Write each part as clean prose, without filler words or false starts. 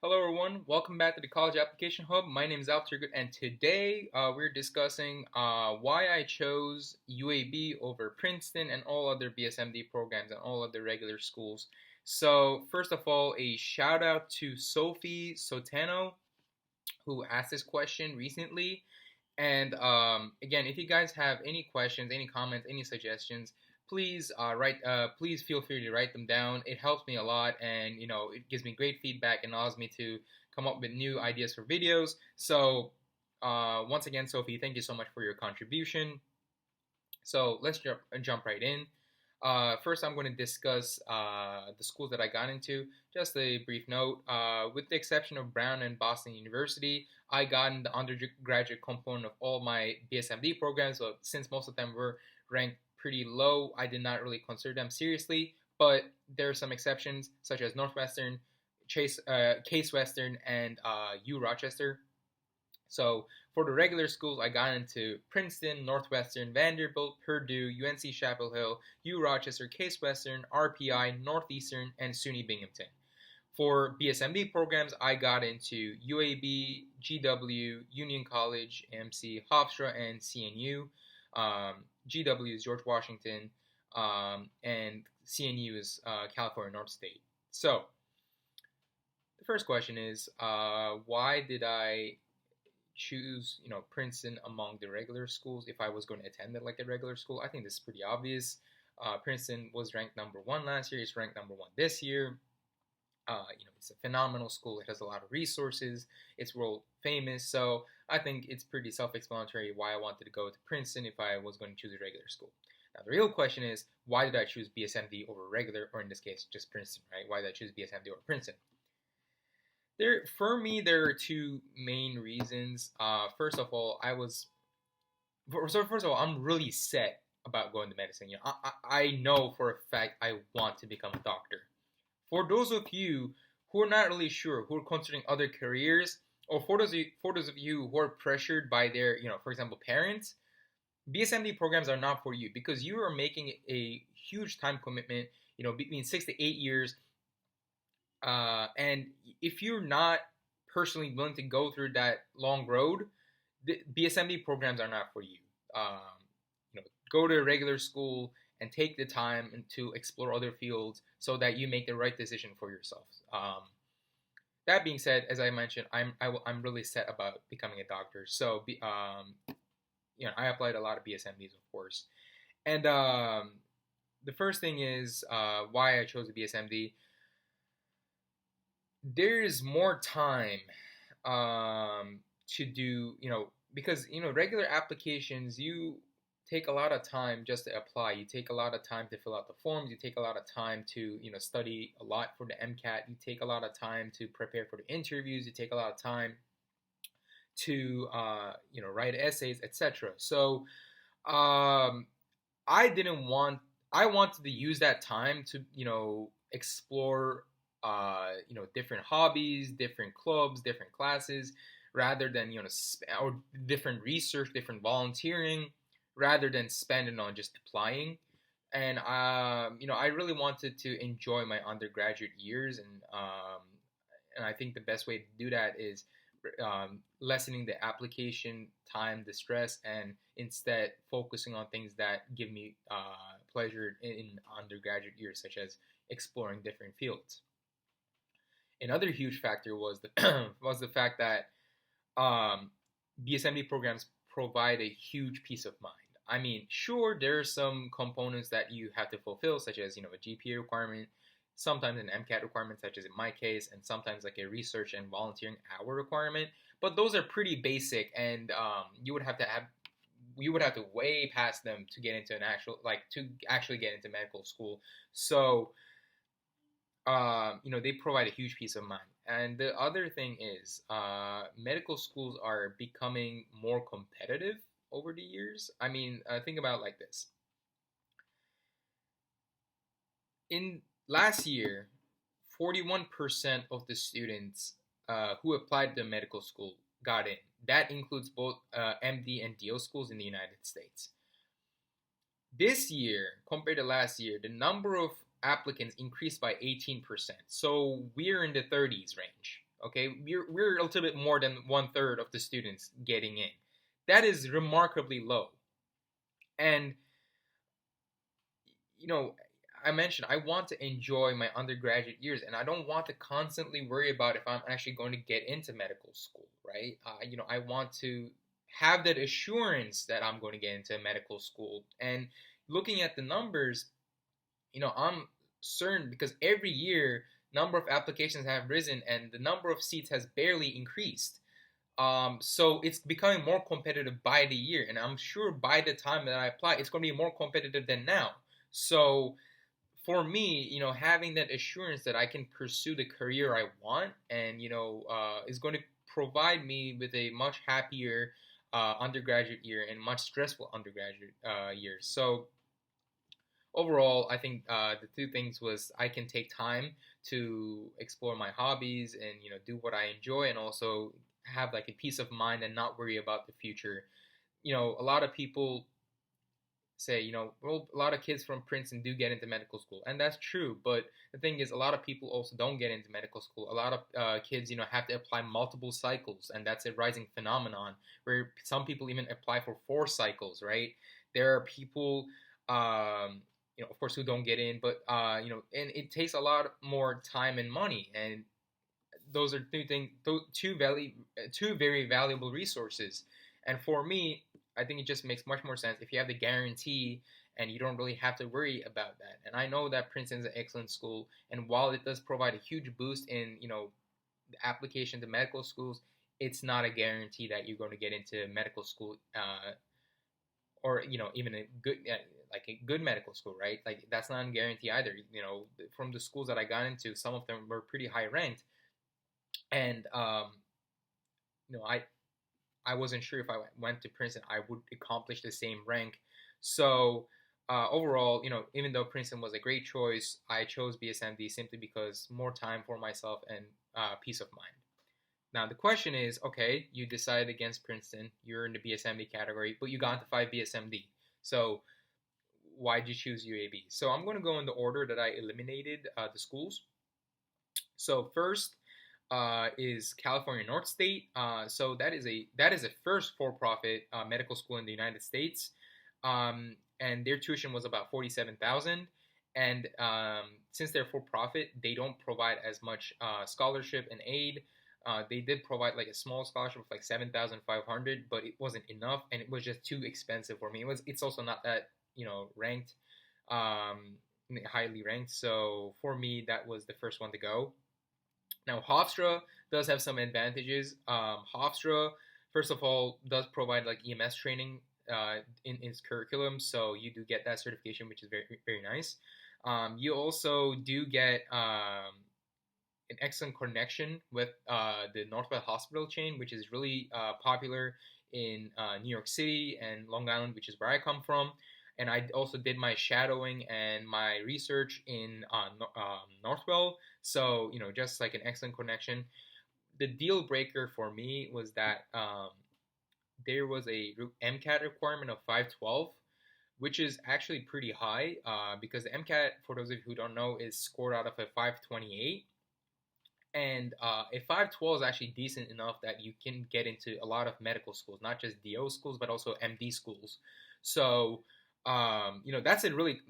Hello everyone, welcome back to the College Application Hub. My name is Al Turgut, and today we're discussing why I chose UAB over Princeton and all other BSMD programs and all other regular schools. So first of all, a shout out to Sophie Sotano who asked this question recently. And again, if you guys have any questions, any comments, any suggestions, please write. Please feel free to write them down. It helps me a lot, and it gives me great feedback and allows me to come up with new ideas for videos. So once again, Sophie, thank you so much for your contribution. So let's jump right in. First, I'm going to discuss the schools that I got into. Just a brief note, with the exception of Brown and Boston University, I got in the undergraduate component of all my BSMD programs. So since most of them were ranked pretty low, I did not really consider them seriously. But there are some exceptions, such as Northwestern, Case Western, and U Rochester. So for the regular schools, I got into Princeton, Northwestern, Vanderbilt, Purdue, UNC Chapel Hill, U Rochester, Case Western, RPI, Northeastern, and SUNY Binghamton. For BSMD programs, I got into UAB, GW, Union College, MC, Hofstra, and CNU. GW is George Washington, and CNU is California North State. So the first question is, why did I choose Princeton among the regular schools if I was going to attend it like a regular school? I think this is pretty obvious. Princeton was ranked #1 last year. It's ranked #1 this year. It's a phenomenal school. It has a lot of resources. It's world famous. So I think it's pretty self-explanatory why I wanted to go to Princeton if I was going to choose a regular school. Now, the real question is, why did I choose BSMD over regular, or in this case, just Princeton, right? Why did I choose BSMD over Princeton? For me, there are two main reasons. First of all, I'm really set about going to medicine. I know for a fact I want to become a doctor. For those of you who are not really sure, who are considering other careers, or for those of you who are pressured by their, for example, parents, BSMD programs are not for you because you are making a huge time commitment, between 6 to 8 years. And if you're not personally willing to go through that long road, the BSMD programs are not for you. Go to a regular school and take the time to explore other fields so that you make the right decision for yourself. That being said, as I mentioned, I'm really set about becoming a doctor. So I applied a lot of BSMDs, of course. And the first thing is why I chose a BSMD. There is more time to do, because regular applications, you take a lot of time just to apply. You take a lot of time to fill out the forms. You take a lot of time to study a lot for the MCAT. You take a lot of time to prepare for the interviews. You take a lot of time to write essays, etc. So I didn't want I wanted to use that time to explore different hobbies, different clubs, different classes, rather than or different research, different volunteering, rather than spending on just applying. And I really wanted to enjoy my undergraduate years, and I think the best way to do that is lessening the application time, the stress, and instead focusing on things that give me pleasure in undergraduate years, such as exploring different fields. Another huge factor was the was the fact that BSMD programs provide a huge peace of mind. I mean, sure, there are some components that you have to fulfill, such as a GPA requirement, sometimes an MCAT requirement, such as in my case, and sometimes like a research and volunteering hour requirement. But those are pretty basic, and you would have to way past them to get into to actually get into medical school. So they provide a huge peace of mind. And the other thing is, medical schools are becoming more competitive over the years. I mean, think about it like this. In last year, 41% of the students who applied to medical school got in. That includes both MD and DO schools in the United States. This year, compared to last year, the number of applicants increased by 18%. So we're in the 30s range. Okay, we're a little bit more than 1/3 of the students getting in. That is remarkably low. And you know, I mentioned I want to enjoy my undergraduate years, and I don't want to constantly worry about if I'm actually going to get into medical school, right? I want to have that assurance that I'm going to get into medical school. And looking at the numbers, I'm certain because every year number of applications have risen and the number of seats has barely increased. So it's becoming more competitive by the year, and I'm sure by the time that I apply, it's going to be more competitive than now. So for me, having that assurance that I can pursue the career I want, and is going to provide me with a much happier undergraduate year and much stressful undergraduate years. So overall, I think the two things was I can take time to explore my hobbies and do what I enjoy, and also have like a peace of mind and not worry about the future. A lot of people say, well, a lot of kids from Princeton do get into medical school, and that's true. But the thing is, a lot of people also don't get into medical school. A lot of kids, have to apply multiple cycles, and that's a rising phenomenon where some people even apply for 4 cycles, right? There are people, of course, who don't get in, but and it takes a lot more time and money, and those are two very valuable resources. And for me, I think it just makes much more sense if you have the guarantee and you don't really have to worry about that. And I know that Princeton is an excellent school, and while it does provide a huge boost in the application to medical schools, it's not a guarantee that you're going to get into medical school, or even a good like a good medical school, right? Like that's not a guarantee either. From the schools that I got into, some of them were pretty high ranked, and I wasn't sure if I went to Princeton I would accomplish the same rank. So overall, even though Princeton was a great choice, I chose BSMD simply because more time for myself and peace of mind. Now the question is, okay, you decided against Princeton, you're in the BSMD category, but you got into 5 BSMD. So why did you choose UAB? So I'm going to go in the order that I eliminated the schools. So first, is California North State. So that is a first for-profit medical school in the United States, and their tuition was about $47,000. And since they're for-profit, they don't provide as much scholarship and aid. They did provide like a small scholarship of like $7,500, but it wasn't enough, and it was just too expensive for me. It's also not that ranked, highly ranked. So for me, that was the first one to go. Now, Hofstra does have some advantages. Hofstra, first of all, does provide like EMS training in its curriculum, so you do get that certification, which is very, very nice. You also do get an excellent connection with the Northwell Hospital chain, which is really popular in New York City and Long Island, which is where I come from. And I also did my shadowing and my research in Northwell. So, just like an excellent connection. The deal breaker for me was that there was a MCAT requirement of 512, which is actually pretty high because the MCAT, for those of you who don't know, is scored out of a 528. And a 512 is actually decent enough that you can get into a lot of medical schools, not just DO schools, but also MD schools. So, that's a really,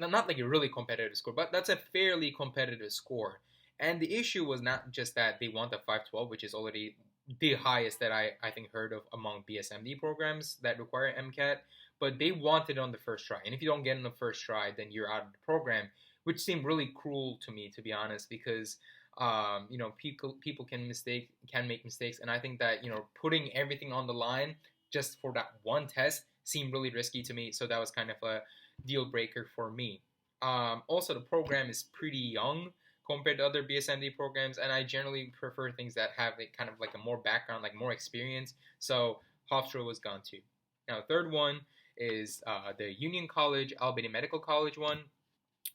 not like a really competitive score, but that's a fairly competitive score. And the issue was not just that they want the 512, which is already the highest that I think heard of among BSMD programs that require MCAT, but they want it on the first try. And if you don't get it on the first try, then you're out of the program, which seemed really cruel to me, to be honest, because people can make mistakes, and I think that putting everything on the line just for that one test seemed really risky to me. So that was kind of a deal breaker for me. Also, the program is pretty young compared to other BSMD programs, and I generally prefer things that have kind of like a more background, like more experience. So Hofstra was gone too. Now, the third one is the Union College Albany Medical College one.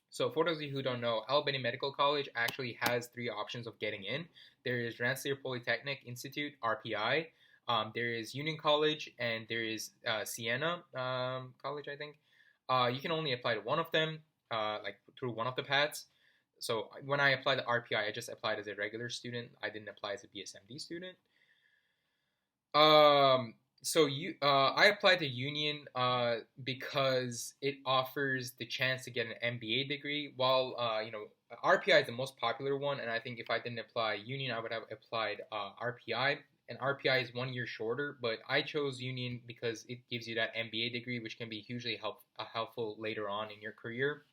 So for those of you who don't know, Albany Medical College actually has 3 options of getting in. There is Rensselaer Polytechnic Institute, RPI. There is Union College, and there is Siena College, I think. You can only apply to one of them, like through one of the paths. So when I applied to RPI, I just applied as a regular student. I didn't apply as a BSMD student. I applied to Union because it offers the chance to get an MBA degree. While RPI is the most popular one, and I think if I didn't apply Union, I would have applied RPI. And RPI is 1 year shorter, but I chose Union because it gives you that MBA degree, which can be hugely helpful later on in your career.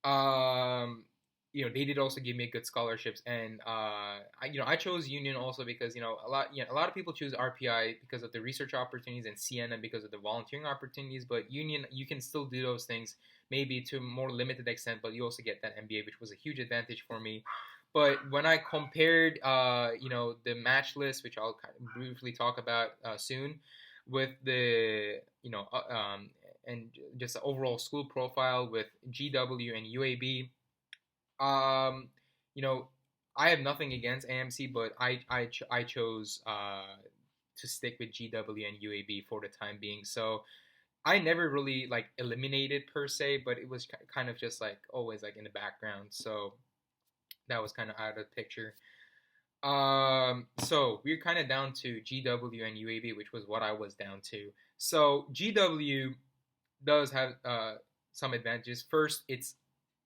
Um, they did also give me good scholarships, and I chose Union also because a lot of people choose RPI because of the research opportunities and Siena because of the volunteering opportunities. But Union, you can still do those things maybe to a more limited extent, but you also get that MBA, which was a huge advantage for me. But when I compared, the Matchlist, which I'll kind of briefly talk about soon, with the and just the overall school profile with GW and UAB. Um, you know, I have nothing against AMC, but I chose to stick with GW and UAB for the time being. So I never really like eliminated per se, but it was kind of just like always like in the background. So that was kind of out of the picture. So we're kind of down to GW and UAB, which was what I was down to. So GW does have some advantages. First, it's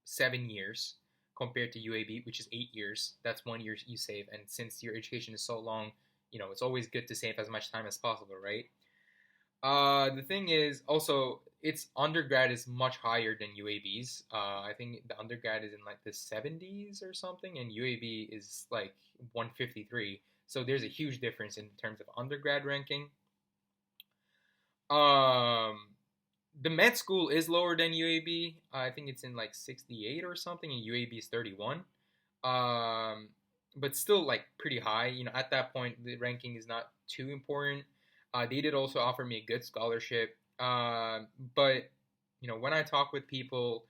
7 years compared to UAB, which is 8 years. That's 1 year you save. And since your education is so long, it's always good to save as much time as possible, right? The thing is also its undergrad is much higher than UAB's. I think the undergrad is in like the 70s or something, and UAB is like 153. So there's a huge difference in terms of undergrad ranking. Um, the med school is lower than UAB. I think it's in like 68 or something, and UAB is 31. Um, but still like pretty high. At that point, the ranking is not too important. They did also offer me a good scholarship. But when I talk with people,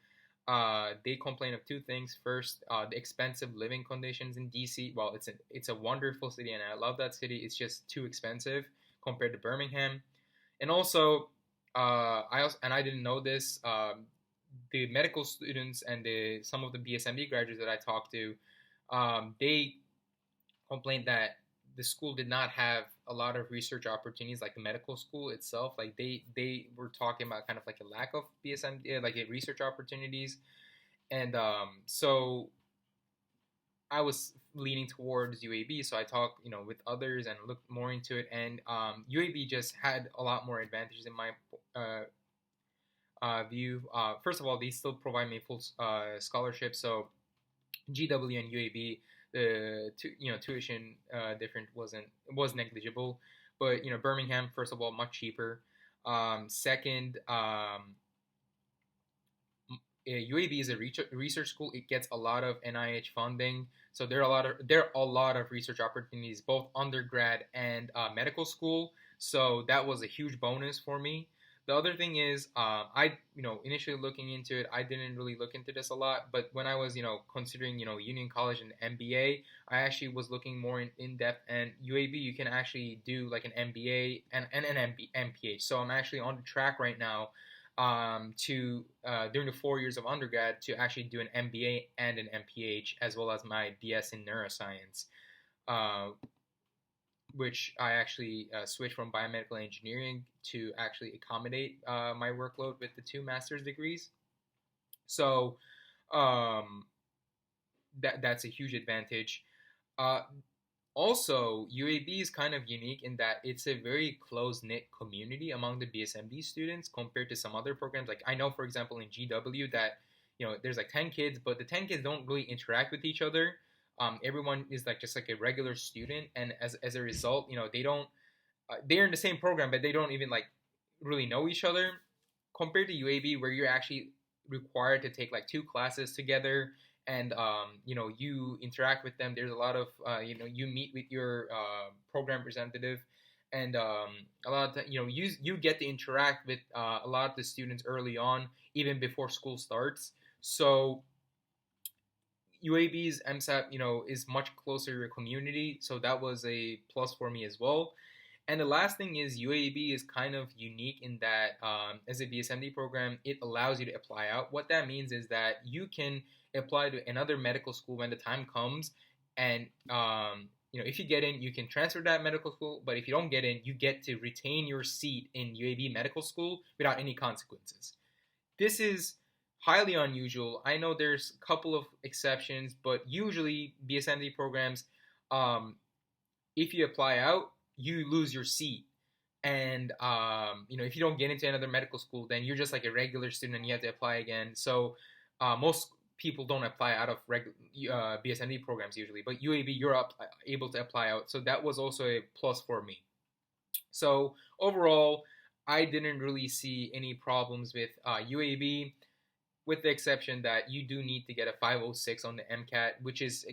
they complain of two things. First, the expensive living conditions in DC. Well, it's a wonderful city, and I love that city. It's just too expensive compared to Birmingham. And also, I didn't know this. The medical students and some of the BSMD graduates that I talked to, they complained that the school did not have a lot of research opportunities, like the medical school itself. Like they were talking about kind of like a lack of BSMD, like research opportunities, and so I was leaning towards UAB. So I talked, with others and looked more into it, and UAB just had a lot more advantages in my view. First of all, they still provide me full scholarship. So GW and UAB, the tuition difference was negligible, but Birmingham, first of all, much cheaper. Second, UAB is a research school. It gets a lot of NIH funding, so there are a lot of research opportunities, both undergrad and medical school. So that was a huge bonus for me. The other thing is, I initially looking into it, I didn't really look into this a lot, but when I was considering Union College and MBA, I actually was looking more in depth. And UAB, you can actually do like an MBA and an MPH. So I'm actually on the track right now to during the 4 years of undergrad to actually do an MBA and an MPH as well as my BS in neuroscience. Uh, which I actually switched from biomedical engineering to actually accommodate my workload with the two master's degrees. So um, that's a huge advantage. Uh, Also, UAB is kind of unique in that it's a very close knit community among the BSMD students compared to some other programs. Like I know, for example, in GW that there's like 10 kids, but the 10 kids don't really interact with each other. Everyone is like just like a regular student, and as a result, they don't they're in the same program, but they don't even like really know each other. Compared to UAB, where you're actually required to take like two classes together, and you interact with them. There's a lot of you meet with your program representative, and a lot of you get to interact with a lot of the students early on, even before school starts. So UAB's MSAP, is much closer to your community, so that was a plus for me as well. And the last thing is UAB is kind of unique in that as a BSMD program, it allows you to apply out. What that means is that you can apply to another medical school when the time comes, and if you get in, you can transfer to that medical school. But if you don't get in, you get to retain your seat in UAB medical school without any consequences. This is highly unusual. I know there's a couple of exceptions, but usually BSMD programs, um, if you apply out, you lose your seat. And if you don't get into another medical school, then you're just like a regular student and you have to apply again. So most people don't apply out of BSMD programs usually, but UAB you're able to apply out. So that was also a plus for me. So overall, I didn't really see any problems with UAB, with the exception that you do need to get a 506 on the MCAT, which is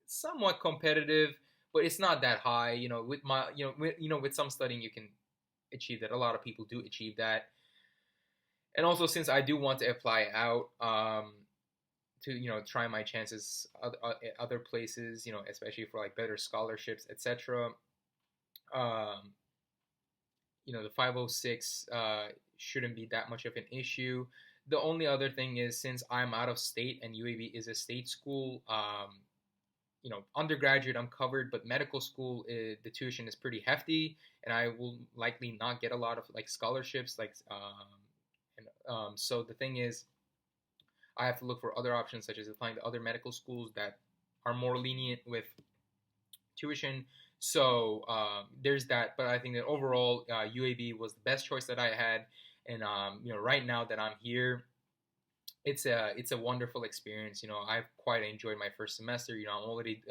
somewhat competitive, but it's not that high. With some studying you can achieve that. A lot of people do achieve that. And also, since I do want to apply out to try my chances other places, especially for like better scholarships, etc. The 506 shouldn't be that much of an issue. The only other thing is, since I'm out of state and UAB is a state school, undergraduate I'm covered, but medical school, the tuition is pretty hefty, and I will likely not get a lot of like scholarships. So the thing is, I have to look for other options, such as applying to other medical schools that are more lenient with tuition. So there's that. But I think that overall, UAB was the best choice that I had, and right now that I'm here, it's a wonderful experience. I've quite enjoyed my first semester. I'm already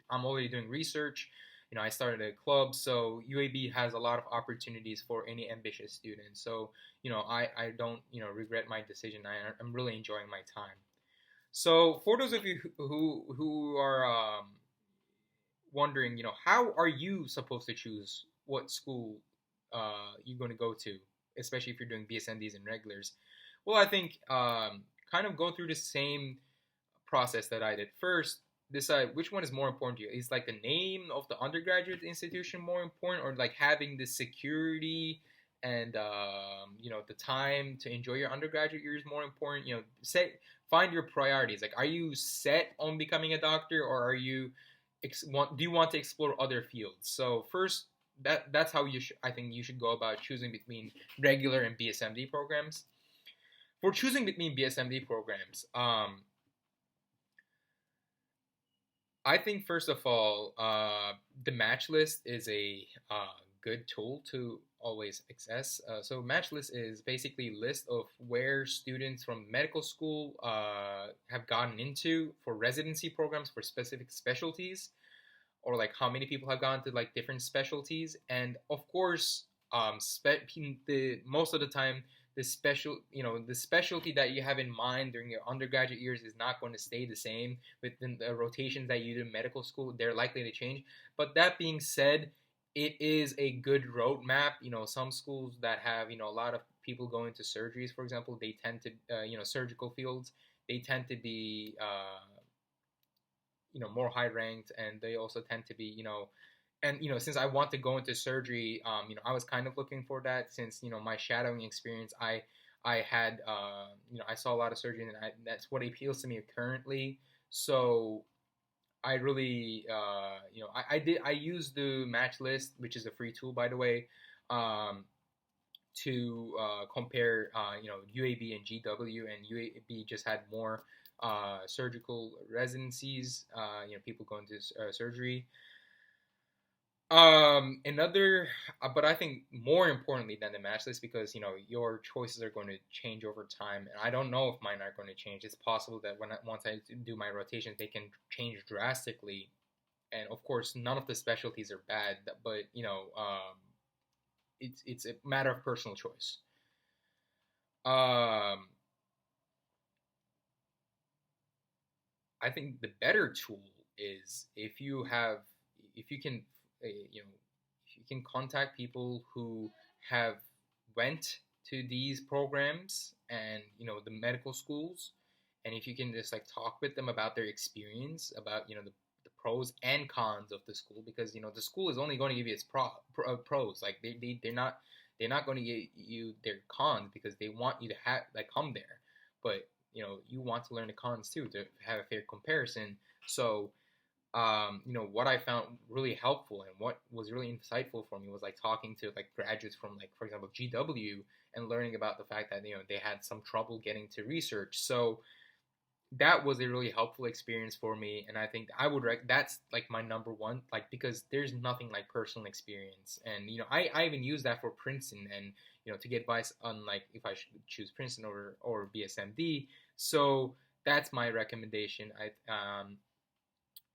I'm already doing research. I started a club, so UAB has a lot of opportunities for any ambitious student. So I don't regret my decision. I'm really enjoying my time. So for those of you who are wondering, how are you supposed to choose what school you're going to go to, especially if you're doing BSNDs and regulars? Well, I think kind of go through the same process that I did. First, decide which one is more important to you. Is like the name of the undergraduate institution more important, or like having the security and the time to enjoy your undergraduate years more important? Find your priorities. Like, are you set on becoming a doctor, or are you do you want to explore other fields? So first, that's how I think you should go about choosing between regular and BSMD programs. For choosing between BSMD programs, I think first of all, the Matchlist is a good tool to always access. So Matchlist is basically a list of where students from medical school have gotten into for residency programs for specific specialties, or like how many people have gone to like different specialties. And of course, most of the time, the specialty that you have in mind during your undergraduate years is not going to stay the same within the rotations that you do in medical school. They're likely to change. But that being said, it is a good roadmap. Some schools that have a lot of people going to surgeries, for example, they tend to surgical fields. They tend to be more high ranked, and they also tend to be and since I want to go into surgery, I was kind of looking for that, since my shadowing experience, I had I saw a lot of surgery, and that's what appeals to me currently. So I really I used the Matchlist, which is a free tool, by the way, to compare UAB and GW, and UAB just had more surgical residencies, people going to surgery. But I think more importantly than the Matchlist, because your choices are going to change over time, and I don't know if mine are going to change. It's possible that once I do my rotations, they can change drastically, and of course, none of the specialties are bad, but it's a matter of personal choice. I think the better tool is if you can if you can contact people who have went to these programs and the medical schools, and if you can just like talk with them about their experience, about the pros and cons of the school, because the school is only going to give you its pros. Like they're not going to give you their cons, because they want you to come there. but you want to learn the cons too to have a fair comparison. So what I found really helpful and what was really insightful for me was like talking to like graduates from, like, for example, GW, and learning about the fact that they had some trouble getting to research. So that was a really helpful experience for me, and I think that's like my number one, like, because there's nothing like personal experience. And I even use that for Princeton, and to get advice on like if I should choose Princeton or BSMD. So that's my recommendation.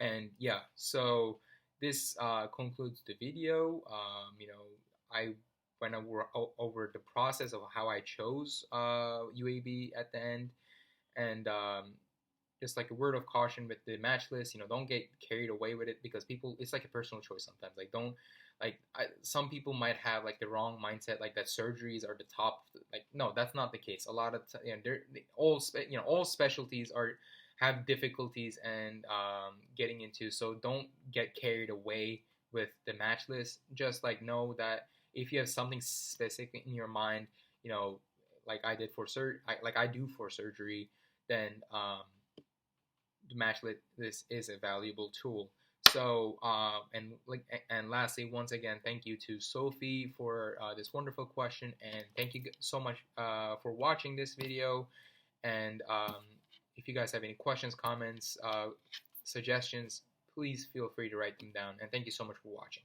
And yeah, so this concludes the video. I went over the process of how I chose UAB at the end, and just like a word of caution with the match list, don't get carried away with it, because it's like a personal choice sometimes. Like, don't, like, some people might have like the wrong mindset, like that surgeries are the top. Like, no, that's not the case. A lot of all specialties have difficulties and getting into. So don't get carried away with the match list. Just like know that if you have something specific in your mind, like I did for like I do for surgery, then the match list is a valuable tool. So and lastly, once again, thank you to Sophie for this wonderful question, and thank you so much for watching this video. And if you guys have any questions, comments, suggestions, please feel free to write them down. And thank you so much for watching.